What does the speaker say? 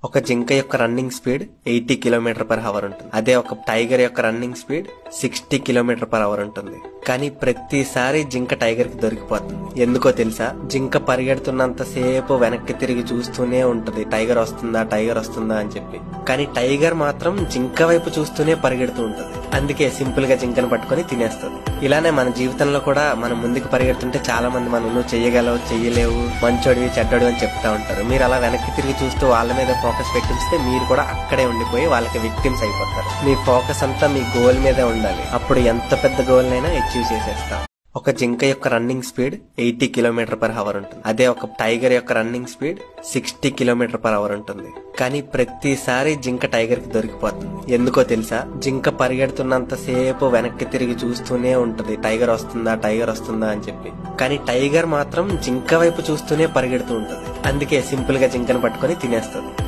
ఒక జింక యొక్క రన్నింగ్ స్పీడ్ 80 km/h ఉంటుంది. అదే ఒక టైగర్ యొక్క రన్నింగ్ స్పీడ్ 60 km/h ఉంటుంది. కానీ ప్రతిసారి జింక టైగర్ కి దొరికిపోతుంది. ఎందుకో తెలుసా? జింక పరిగెడుతున్నంత సేపు వెనక్కి తిరిగి చూస్తూనే ఉంటది, టైగర్ వస్తుందా అని చెప్పి. కానీ టైగర్ మాత్రం జింక వైపు చూస్తూనే పరిగెడుతూ ఉంటది. అందుకే సింపుల్ గా జింకను పట్టుకొని తినేస్తుంది. ఇలానే మన జీవితంలో కూడా మనం ముందుకు పరిగెడుతుంటే చాలా మంది మనం నువ్వు చెయ్యగలవు, చెయ్యలేవు, మంచోడివి, చెడ్డోడు అని చెప్తా ఉంటారు. మీరు అలా వెనక్కి తిరిగి చూస్తూ వాళ్ళ మీద ఫోకస్ పెట్టిస్తే మీరు కూడా అక్కడే ఉండిపోయి వాళ్ళకి విక్టిమ్స్ అయిపోతారు. మీ ఫోకస్ అంతా మీ గోల్ మీదే ఉండాలి. అప్పుడు ఎంత పెద్ద గోల్ నైనా అచీవ్ చేసేస్తాం. ఒక జింక యొక్క రన్నింగ్ స్పీడ్ 80 km/h ఉంటుంది. అదే ఒక టైగర్ యొక్క రన్నింగ్ స్పీడ్ 60 km/h ఉంటుంది. కానీ ప్రతిసారి జింక టైగర్ కి దొరికిపోతుంది. ఎందుకో తెలుసా? జింక పరిగెడుతున్నంత సేపు వెనక్కి తిరిగి చూస్తూనే ఉంటది, టైగర్ వస్తుందా అని చెప్పి. కానీ టైగర్ మాత్రం జింక వైపు చూస్తూనే పరిగెడుతూ ఉంటది. అందుకే సింపుల్ గా జింకను పట్టుకొని తినేస్తుంది.